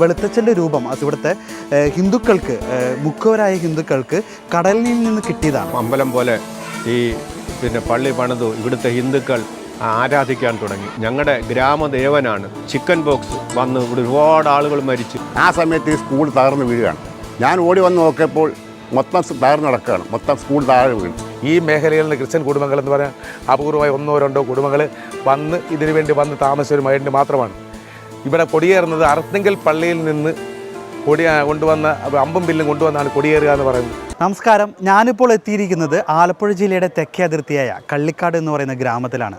വെളുത്തച്ഛൻ്റെ രൂപം അത് ഇവിടുത്തെ ഹിന്ദുക്കൾക്ക് മുഖവരായ ഹിന്ദുക്കൾക്ക് കടലിൽ നിന്ന് കിട്ടിയതാണ്. അമ്പലം പോലെ ഈ പള്ളി പണിതു ഇവിടുത്തെ ഹിന്ദുക്കൾ ആരാധിക്കാൻ തുടങ്ങി. ഞങ്ങളുടെ ഗ്രാമദേവനാണ്. ചിക്കൻ ബോക്സ് വന്ന് ഇവിടെ ഒരുപാട് ആളുകൾ മരിച്ചു. ആ സമയത്ത് ഈ സ്കൂൾ തകർന്ന് വീഴുകയാണ്. ഞാൻ ഓടി വന്ന് നോക്കിയപ്പോൾ മൊത്തം തകർന്ന് നടക്കുകയാണ്. മൊത്തം സ്കൂൾ താഴെ വീണു. ഈ മേഖലയിൽ നിന്ന് ക്രിസ്ത്യൻ കുടുംബങ്ങൾ എന്ന് പറയാൻ അപൂർവമായി 1-2 കുടുംബങ്ങൾ വന്ന് ഇതിനു വേണ്ടി വന്ന് താമസിച്ചവരുമായിട്ട് മാത്രമാണ്. ഇവിടെ കൊടിയേറുന്നത് അർത്തിങ്കൽ പള്ളിയിൽ നിന്ന് കൊണ്ടുവന്ന അമ്പും ബില്ലും കൊണ്ടുവന്നാണ് കൊടിയേറുക എന്ന് പറയുന്നത്. നമസ്കാരം, ഞാനിപ്പോൾ എത്തിയിരിക്കുന്നത് ആലപ്പുഴ ജില്ലയുടെ തെക്കേ അതിർത്തിയായ കള്ളിക്കാട് എന്ന് പറയുന്ന ഗ്രാമത്തിലാണ്.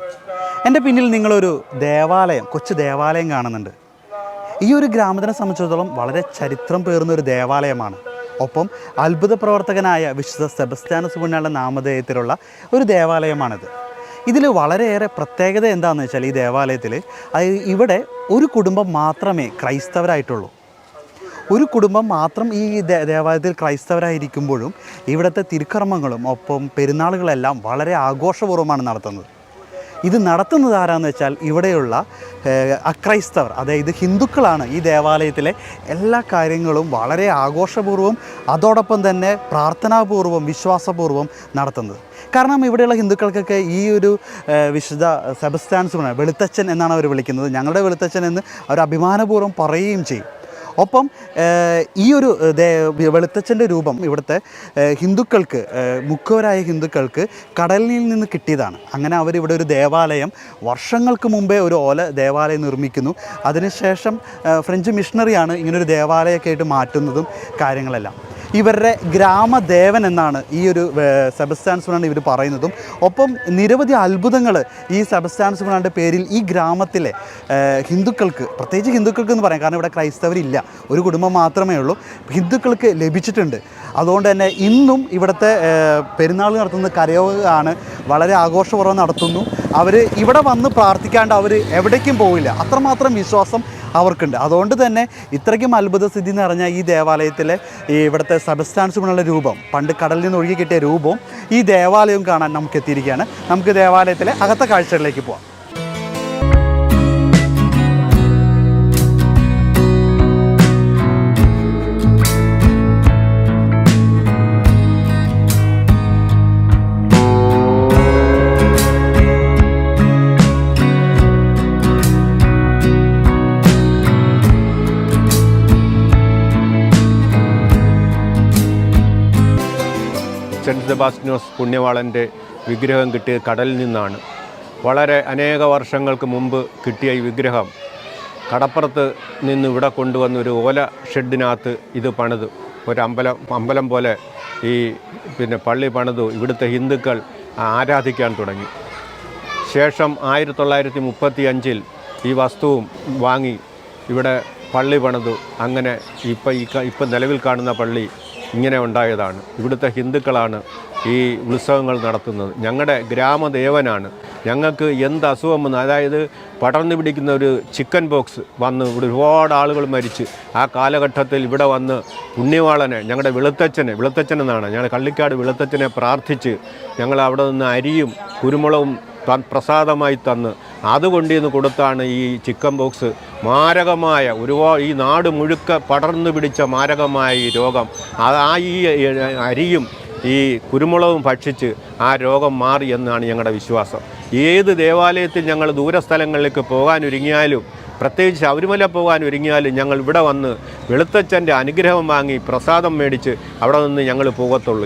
എൻ്റെ പിന്നിൽ നിങ്ങളൊരു ദേവാലയം, കൊച്ചു ദേവാലയം കാണുന്നുണ്ട്. ഈ ഒരു ഗ്രാമത്തിനെ സംബന്ധിച്ചിടത്തോളം വളരെ ചരിത്രം പേറുന്ന ഒരു ദേവാലയമാണ്. ഒപ്പം അത്ഭുത പ്രവർത്തകനായ വിശുദ്ധ സെബസ്ത്യാനോസ് പുണ്യാളൻ്റെ നാമധേയത്തിലുള്ള ഒരു ദേവാലയമാണിത്. ഇതിൽ വളരെയേറെ പ്രത്യേകത എന്താണെന്ന് വെച്ചാൽ ഈ ദേവാലയത്തിൽ ഇവിടെ ഒരു കുടുംബം മാത്രമേ ക്രൈസ്തവരായിട്ടുള്ളൂ. ഒരു കുടുംബം മാത്രം ഈ ദേവാലയത്തിൽ ക്രൈസ്തവരായിരിക്കുമ്പോഴും ഇവിടുത്തെ തിരുക്കർമ്മങ്ങളും ഒപ്പം പെരുന്നാളുകളെല്ലാം വളരെ ആഘോഷപൂർവ്വമാണ് നടത്തുന്നത്. ഇത് നടത്തുന്നത് ആരാന്ന് വെച്ചാൽ ഇവിടെയുള്ള അക്രൈസ്തവർ, അതായത് ഹിന്ദുക്കളാണ് ഈ ദേവാലയത്തിലെ എല്ലാ കാര്യങ്ങളും വളരെ ആഘോഷപൂർവ്വം അതോടൊപ്പം തന്നെ പ്രാർത്ഥനാപൂർവ്വം വിശ്വാസപൂർവ്വം നടത്തുന്നത്. കാരണം ഇവിടെയുള്ള ഹിന്ദുക്കൾക്കൊക്കെ ഈ ഒരു വിശുദ്ധ സെബസ്ത്യാനോസ് വെളുത്തച്ഛൻ എന്നാണ് അവർ വിളിക്കുന്നത്. ഞങ്ങളുടെ വെളുത്തച്ഛൻ എന്ന് അവർ അഭിമാനപൂർവ്വം പറയുകയും ചെയ്യും. ഒപ്പം ഈ ഒരു വെളുത്തച്ഛൻ്റെ രൂപം ഇവിടുത്തെ ഹിന്ദുക്കൾക്ക് മുഖവരായ ഹിന്ദുക്കൾക്ക് കടലിൽ നിന്ന് കിട്ടിയതാണ്. അങ്ങനെ അവരിവിടെ ഒരു ദേവാലയം വർഷങ്ങൾക്ക് മുമ്പേ ഒരു ഓല ദേവാലയം നിർമ്മിക്കുന്നു. അതിനുശേഷം ഫ്രഞ്ച് മിഷണറിയാണ് ഇങ്ങനൊരു ദേവാലയമൊക്കെ ആയിട്ട് മാറ്റുന്നതും കാര്യങ്ങളെല്ലാം. ഇവരുടെ ഗ്രാമദേവൻ എന്നാണ് ഈ ഒരു സെബസ്ത്യാനോസ് പുണ്യാളൻ ഇവർ പറയുന്നതും. ഒപ്പം നിരവധി അത്ഭുതങ്ങൾ ഈ സെബസ്ത്യാനോസ് പുണ്യാളൻ്റെ പേരിൽ ഈ ഗ്രാമത്തിലെ ഹിന്ദുക്കൾക്ക്, പ്രത്യേകിച്ച് ഹിന്ദുക്കൾക്ക് എന്ന് പറയാം, കാരണം ഇവിടെ ക്രൈസ്തവരില്ല, ഒരു കുടുംബം മാത്രമേ ഉള്ളൂ, ഹിന്ദുക്കൾക്ക് ലഭിച്ചിട്ടുണ്ട്. അതുകൊണ്ട് തന്നെ ഇന്നും ഇവിടുത്തെ പെരുന്നാൾ നടത്തുന്ന കരയോഗമാണ് വളരെ ആഘോഷപൂർവ്വം നടത്തുന്നു. അവർ ഇവിടെ വന്ന് പ്രാർത്ഥിക്കാണ്ട് അവർ എവിടേക്കും പോവില്ല, അത്രമാത്രം വിശ്വാസം അവർക്കുണ്ട്. അതുകൊണ്ട് തന്നെ ഇത്രയ്ക്കും അത്ഭുത സ്ഥിതി നിറഞ്ഞ ഈ ദേവാലയത്തിലെ ഇവിടുത്തെ സെബസ്ത്യാനോസ് പുണ്യാളൻ്റെ രൂപം, പണ്ട് കടലിൽ നിന്ന് ഒഴുകി കിട്ടിയ രൂപവും ഈ ദേവാലയവും കാണാൻ നമുക്ക് എത്തിയിരിക്കുകയാണ്. നമുക്ക് ദേവാലയത്തിലെ അകത്തെ കാഴ്ചകളിലേക്ക് പോകാം. സെൻറ്റ് സെബാസ്റ്റ്യാനോസ് പുണ്യവാളൻ്റെ വിഗ്രഹം കിട്ടിയത് കടലിൽ നിന്നാണ്. വളരെ അനേക വർഷങ്ങൾക്ക് മുമ്പ് കിട്ടിയ ഈ വിഗ്രഹം കടപ്പുറത്ത് നിന്ന് ഇവിടെ കൊണ്ടുവന്ന് ഒരു ഓല ഷെഡിനകത്ത് ഇത് പണിതു. ഒരു അമ്പലം പോലെ ഈ പള്ളി പണിതു ഇവിടുത്തെ ഹിന്ദുക്കൾ ആരാധിക്കാൻ തുടങ്ങി. ശേഷം 1935 ഈ വസ്തുവും വാങ്ങി ഇവിടെ പള്ളി പണിതു. അങ്ങനെ ഇപ്പം നിലവിൽ കാണുന്ന പള്ളി ഇങ്ങനെ ഉണ്ടായതാണ്. ഇവിടുത്തെ ഹിന്ദുക്കളാണ് ഈ ഉത്സവങ്ങൾ നടത്തുന്നത്. ഞങ്ങളുടെ ഗ്രാമദേവനാണ്. ഞങ്ങൾക്ക് എന്ത് അസുഖം വന്നു, അതായത് പടർന്നു പിടിക്കുന്ന ഒരു ചിക്കൻ ബോക്സ് വന്ന് ഇവിടെ ഒരുപാട് ആളുകൾ മരിച്ച് ആ കാലഘട്ടത്തിൽ ഇവിടെ വന്ന് പുണ്യവാളനെ, ഞങ്ങളുടെ വെളുത്തച്ഛൻ എന്നാണ്, ഞങ്ങൾ കള്ളിക്കാട് വെളുത്തച്ഛനെ പ്രാർത്ഥിച്ച് ഞങ്ങൾ അവിടെ നിന്ന് അരിയും കുരുമുളകും പ്രസാദമായി തന്ന് അതുകൊണ്ടിന്ന് കൊടുത്താണ് ഈ ചിക്കൻ ബോക്സ് മാരകമായ ഒരുപാട് ഈ നാട് മുഴുക്ക പടർന്നു പിടിച്ച മാരകമായ ഈ രോഗം ഈ അരിയും ഈ കുരുമുളകും ഭക്ഷിച്ച് ആ രോഗം മാറി എന്നാണ് ഞങ്ങളുടെ വിശ്വാസം. ഏത് ദേവാലയത്തിൽ ഞങ്ങൾ ദൂരസ്ഥലങ്ങളിലേക്ക് പോകാനൊരുങ്ങിയാലും, പ്രത്യേകിച്ച് ശബരിമല പോകാൻ ഒരുങ്ങിയാലും ഞങ്ങൾ ഇവിടെ വന്ന് വെളുത്തച്ഛൻ്റെ അനുഗ്രഹം വാങ്ങി പ്രസാദം മേടിച്ച് അവിടെ നിന്ന് ഞങ്ങൾ പോകത്തുള്ളൂ.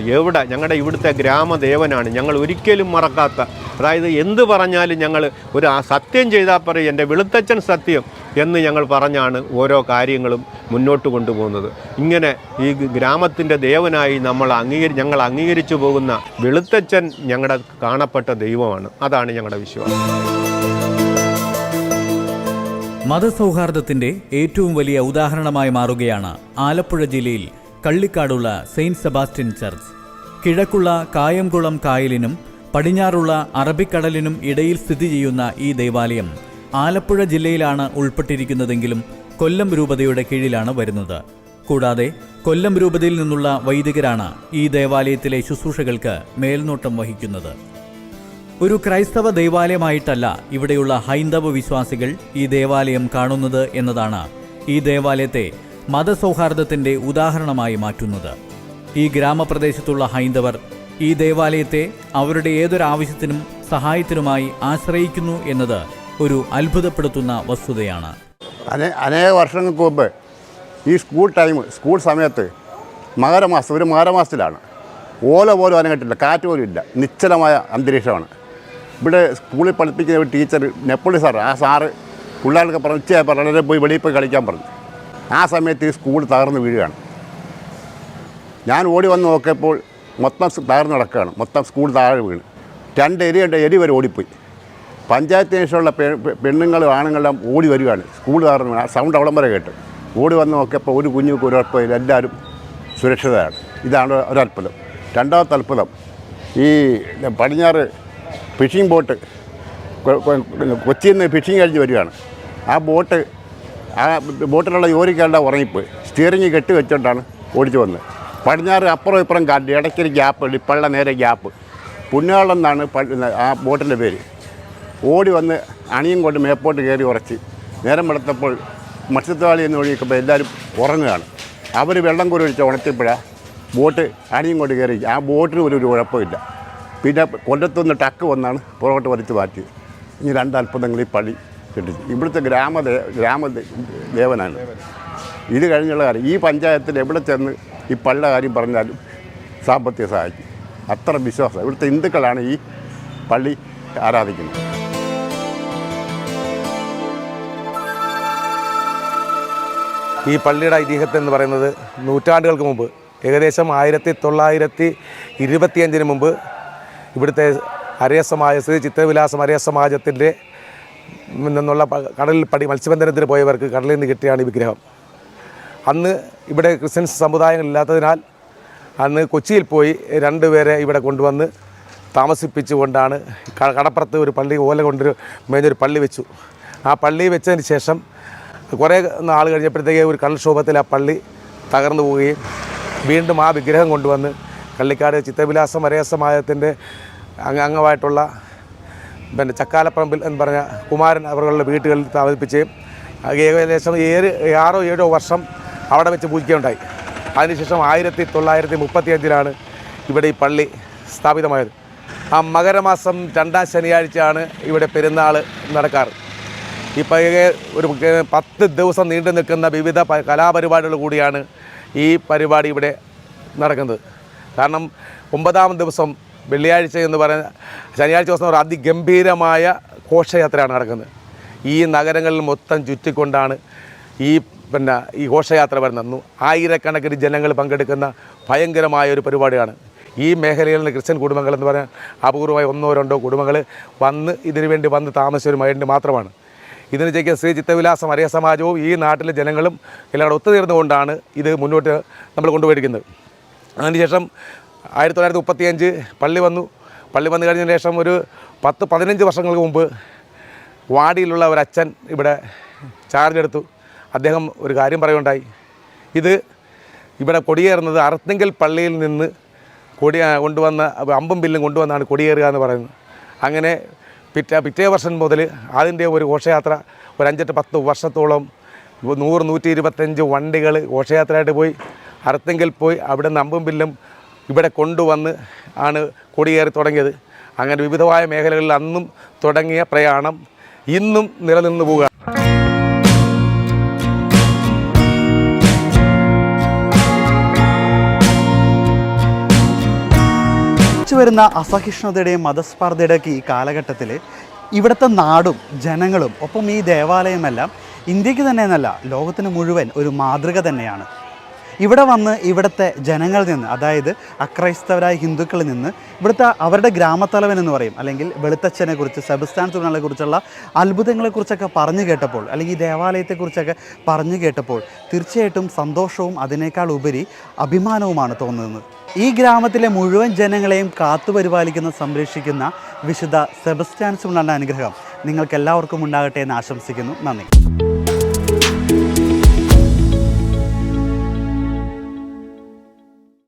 ഞങ്ങളുടെ ഇവിടുത്തെ ഗ്രാമദേവനാണ്, ഞങ്ങൾ ഒരിക്കലും മറക്കാത്ത. അതായത് എന്ത് പറഞ്ഞാലും ഞങ്ങൾ ഒരു സത്യം ചെയ്താൽ പറയും എൻ്റെ വെളുത്തച്ഛൻ സത്യം എന്ന് ഞങ്ങൾ പറഞ്ഞാണ് ഓരോ കാര്യങ്ങളും മുന്നോട്ട് കൊണ്ടുപോകുന്നത്. ഇങ്ങനെ ഈ ഗ്രാമത്തിൻ്റെ ദേവനായി ഞങ്ങൾ അംഗീകരിച്ചു പോകുന്ന വെളുത്തച്ഛൻ ഞങ്ങളുടെ കാണപ്പെട്ട ദൈവമാണ്. അതാണ് ഞങ്ങളുടെ വിശ്വാസം. മതസൗഹാർദ്ദത്തിന്റെ ഏറ്റവും വലിയ ഉദാഹരണമായി മാറുകയാണ് ആലപ്പുഴ ജില്ലയിൽ കള്ളിക്കാടുള്ള സെയിൻറ്റ് സെബാസ്റ്റ്യൻ ചർച്ച്. കിഴക്കുള്ള കായംകുളം കായലിനും പടിഞ്ഞാറുള്ള അറബിക്കടലിനും ഇടയിൽ സ്ഥിതി ചെയ്യുന്ന ഈ ദേവാലയം ആലപ്പുഴ ജില്ലയിലാണ് ഉൾപ്പെട്ടിരിക്കുന്നതെങ്കിലും കൊല്ലം രൂപതയുടെ കീഴിലാണ് വരുന്നത്. കൂടാതെ കൊല്ലം രൂപതയിൽ നിന്നുള്ള വൈദികരാണ് ഈ ദേവാലയത്തിലെ ശുശ്രൂഷകൾക്ക് മേൽനോട്ടം വഹിക്കുന്നത്. ഒരു ക്രൈസ്തവ ദേവാലയമായിട്ടല്ല ഇവിടെയുള്ള ഹൈന്ദവ വിശ്വാസികൾ ഈ ദേവാലയം കാണുന്നത് എന്നതാണ് ഈ ദേവാലയത്തെ മതസൗഹാർദ്ദത്തിന്റെ ഉദാഹരണമായി മാറ്റുന്നത്. ഈ ഗ്രാമപ്രദേശത്തുള്ള ഹൈന്ദവർ ഈ ദേവാലയത്തെ അവരുടെ ഏതൊരാവശ്യത്തിനും സഹായത്തിനുമായി ആശ്രയിക്കുന്നു എന്നത് ഒരു അത്ഭുതപ്പെടുത്തുന്ന വസ്തുതയാണ്. അനേക വർഷങ്ങൾക്ക് മുമ്പ് ഈ സ്കൂൾ സമയത്ത് ഒരു മകരമാസത്തിലാണ്. ഓല പോലും അനങ്ങട്ടില്ല, കാറ്റ് പോലും ഇല്ല, നിശ്ചലമായ അന്തരീക്ഷമാണ്. ഇവിടെ സ്കൂളിൽ പഠിപ്പിക്കുന്ന ഒരു ടീച്ചർ നെപ്പോളി സാർ, ആ സാറ് പിള്ളേർക്ക് പറഞ്ഞു ഉച്ചയായി വളരെ പോയി വെളിയിൽ പോയി കളിക്കാൻ പറഞ്ഞു. ആ സമയത്ത് ഈ സ്കൂൾ തകർന്ന് വീഴുകയാണ്. ഞാൻ ഓടി വന്ന് നോക്കിയപ്പോൾ മൊത്തം തകർന്ന് കിടക്കുകയാണ്. മൊത്തം സ്കൂൾ താഴെ വീണ് 2 എരി വരെ ഓടിപ്പോയി. പഞ്ചായത്തിന് ശേഷമുള്ള പെണ്ണുങ്ങളും ആണുങ്ങളെല്ലാം ഓടി വരികയാണ്. സ്കൂൾ തകർന്ന് വീണ് സൗണ്ട് അവിടം വരെ കേട്ട് ഓടി വന്ന് നോക്കിയപ്പോൾ ഒരു കുഞ്ഞുക്ക് ഒരു ഉറപ്പില്ല, എല്ലാവരും സുരക്ഷിതരാണ്. ഇതാണ് ഒരത്ഭുതം. രണ്ടാമത്തെ അത്ഭുതം, ഈ പടിഞ്ഞാറ് ഫിഷിംഗ് ബോട്ട് കൊച്ചിയിൽ നിന്ന് ഫിഷിംഗ് കഴിഞ്ഞ് വരികയാണ്. ആ ബോട്ടിലുള്ള ജോലിക്കാരുടെ ഉറങ്ങിപ്പോയി. സ്റ്റിയറിങ് കെട്ടി വെച്ചുകൊണ്ടാണ് ഓടിച്ചു വന്നത്. പടിഞ്ഞാറ് അപ്പുറം ഇപ്പുറം കാറ്റ്, ഇടയ്ക്കൊരു ഗ്യാപ്പ്, ഇപ്പള്ള നേരെ ഗ്യാപ്പ്. പുണ്യാളം എന്നാണ് ആ ബോട്ടിൻ്റെ പേര്. ഓടി വന്ന് അണിയും കൊണ്ട് മേപ്പോട്ട് കയറി ഉറച്ച് നേരം വെളുത്തപ്പോൾ മത്സ്യത്തൊഴിലാളി എന്ന് ഒഴിക്കുമ്പോൾ എല്ലാവരും ഉറങ്ങുകയാണ്. അവർ വെള്ളം കോരി ഒഴിച്ച് ഉണർത്തിയപ്പോഴാണ് ബോട്ട് അണിയും കൊണ്ട് കയറി. ആ ബോട്ടിന് ഒരു കുഴപ്പമില്ല. പിന്നെ കൊല്ലത്തുനിന്ന് ടക്ക് വന്നാണ് പുറകോട്ട് വലിച്ചു മാറ്റിയത്. ഇനി 2 അത്ഭുതങ്ങൾ ഈ പള്ളി കിട്ടിച്ചു. ഇവിടുത്തെ ഗ്രാമദേവനാണ്. ഇത് കഴിഞ്ഞുള്ള കാര്യം ഈ പഞ്ചായത്തിൽ എവിടെ ചെന്ന് ഈ പള്ളിയുടെ കാര്യം പറഞ്ഞാലും സാമ്പത്തിക സഹായിക്കും. അത്ര വിശ്വാസം. ഇവിടുത്തെ ഹിന്ദുക്കളാണ് ഈ പള്ളി ആരാധിക്കുന്നത്. ഈ പള്ളിയുടെ ഐതിഹ്യത്തെ എന്ന് പറയുന്നത് നൂറ്റാണ്ടുകൾക്ക് മുമ്പ്, ഏകദേശം 1925 മുമ്പ് ഇവിടുത്തെ ശ്രീ ചിത്രവിലാസം അരയ സമാജത്തിൻ്റെ നിന്നുള്ള കടലിൽ മത്സ്യബന്ധനത്തിന് പോയവർക്ക് കടലിൽ നിന്ന് കിട്ടിയാണ് ഈ വിഗ്രഹം. അന്ന് ഇവിടെ ക്രിസ്ത്യൻസ് സമുദായങ്ങളില്ലാത്തതിനാൽ അന്ന് കൊച്ചിയിൽ പോയി 2 പേരെ ഇവിടെ കൊണ്ടുവന്ന് താമസിപ്പിച്ചുകൊണ്ടാണ് കടപ്പുറത്ത് ഒരു പള്ളി ഓല കൊണ്ട് മേഞ്ഞൊരു പള്ളി വെച്ചു. ആ പള്ളി വെച്ചതിന് ശേഷം കുറേ നാൾ കഴിഞ്ഞപ്പോഴത്തേക്ക് ഒരു കടൽക്ഷോഭത്തിൽ ആ പള്ളി തകർന്നു പോവുകയും വീണ്ടും ആ വിഗ്രഹം കൊണ്ടുവന്ന് കള്ളിക്കാട് ചിത്രവിലാസം അരയ സമാജത്തിൻ്റെ അംഗമായിട്ടുള്ള ചക്കാലപ്പറമ്പിൽ എന്ന് പറഞ്ഞ കുമാരൻ അവരുടെ വീട്ടുകളിൽ താമസിപ്പിക്കുകയും ഏകദേശം 6-7 വർഷം അവിടെ വെച്ച് പൂജിക്കുകയുണ്ടായി. അതിനുശേഷം 1935 ഇവിടെ ഈ പള്ളി സ്ഥാപിതമായത്. ആ മകരമാസം 2-ാം ശനിയാഴ്ചയാണ് ഇവിടെ പെരുന്നാൾ നടക്കാറ്. ഈ ഒരു 10 ദിവസം നീണ്ടു നിൽക്കുന്ന വിവിധ കലാപരിപാടികൾ കൂടിയാണ് ഈ പരിപാടി ഇവിടെ നടക്കുന്നത്. കാരണം 9-ാം ദിവസം വെള്ളിയാഴ്ച എന്ന് പറയുന്ന ശനിയാഴ്ച ദിവസം ഒരു അതിഗംഭീരമായ ഘോഷയാത്രയാണ് നടക്കുന്നത്. ഈ നഗരങ്ങളിൽ മൊത്തം ചുറ്റിക്കൊണ്ടാണ് ഈ ഘോഷയാത്ര വരുന്നത്. ആയിരക്കണക്കിന് ജനങ്ങൾ പങ്കെടുക്കുന്ന ഭയങ്കരമായ ഒരു പരിപാടിയാണ്. ഈ മേഖലയിൽ നിന്ന് ക്രിസ്ത്യൻ കുടുംബങ്ങൾ എന്ന് പറഞ്ഞാൽ അപൂർവമായി 1-2 കുടുംബങ്ങൾ ഇതിനു വേണ്ടി വന്ന് താമസിച്ചവരുമായിട്ട് മാത്രമാണ്. ഇതിന് ചെയ്യ ശ്രീ ചിത്തവിലാസം അരയ സമാജവും ഈ നാട്ടിലെ ജനങ്ങളും എല്ലാം ഒത്തുതീർന്നുകൊണ്ടാണ് ഇത് മുന്നോട്ട് നമ്മൾ കൊണ്ടുപോയിരിക്കുന്നത്. അതിനുശേഷം 1935 പള്ളി വന്നു കഴിഞ്ഞതിന് ശേഷം ഒരു 10-15 വർഷങ്ങൾക്ക് മുമ്പ് വാടിയിലുള്ള ഒരു അച്ഛൻ ഇവിടെ ചാർജ് എടുത്തു. അദ്ദേഹം ഒരു കാര്യം പറയുകയുണ്ടായി. ഇത് ഇവിടെ കൊടിയേറുന്നത് അർത്തിങ്കൽ പള്ളിയിൽ നിന്ന് കൊണ്ടുവന്ന അമ്പും വില്ലും കൊണ്ടുവന്നാണ് കൊടിയേറുക എന്ന് പറയുന്നത്. അങ്ങനെ പിറ്റേ വർഷം മുതൽ അതിൻ്റെ ഒരു ഘോഷയാത്ര ഒരു 5-10 വർഷത്തോളം 100-125 വണ്ടികൾ ഘോഷയാത്രയായിട്ട് പോയി അർത്തിങ്കൽ പോയി അവിടെ നിന്ന് അമ്പും വില്ലും ഇവിടെ കൊണ്ടുവന്ന് ആണ് കൊടിയേറി തുടങ്ങിയത്. അങ്ങനെ വിവിധമായ മേഖലകളിൽ അന്നും തുടങ്ങിയ പ്രയാണം ഇന്നും നിലനിന്നു പോവുക. വരുന്ന അസഹിഷ്ണുതയുടെയും മതസ്പർദ്ധയുടെയൊക്കെ ഈ കാലഘട്ടത്തിൽ ഇവിടുത്തെ നാടും ജനങ്ങളും ഒപ്പം ഈ ദേവാലയമെല്ലാം ഇന്ത്യക്ക് തന്നെ എന്നല്ല ലോകത്തിന് മുഴുവൻ ഒരു മാതൃക തന്നെയാണ്. ഇവിടെ വന്ന് ഇവിടുത്തെ ജനങ്ങളിൽ നിന്ന്, അതായത് അക്രൈസ്തവരായ ഹിന്ദുക്കളിൽ നിന്ന് ഇവിടുത്തെ അവരുടെ ഗ്രാമത്തലവൻ എന്ന് പറയും, അല്ലെങ്കിൽ വെളുത്തച്ഛനെ കുറിച്ച് സെബസ്ത്യാൻ തുണകളെ കുറിച്ചുള്ള അത്ഭുതങ്ങളെക്കുറിച്ചൊക്കെ പറഞ്ഞു കേട്ടപ്പോൾ, അല്ലെങ്കിൽ ഈ ദേവാലയത്തെക്കുറിച്ചൊക്കെ പറഞ്ഞു കേട്ടപ്പോൾ തീർച്ചയായിട്ടും സന്തോഷവും അതിനേക്കാൾ ഉപരി അഭിമാനവുമാണ് തോന്നുന്നത്. ഈ ഗ്രാമത്തിലെ മുഴുവൻ ജനങ്ങളെയും കാത്തുപരിപാലിക്കുന്ന സംരക്ഷിക്കുന്ന വിശുദ്ധ സെബസ്ത്യാൻ തുണകളുടെ അനുഗ്രഹം നിങ്ങൾക്കെല്ലാവർക്കും ഉണ്ടാകട്ടെ എന്ന് ആശംസിക്കുന്നു. നന്ദി.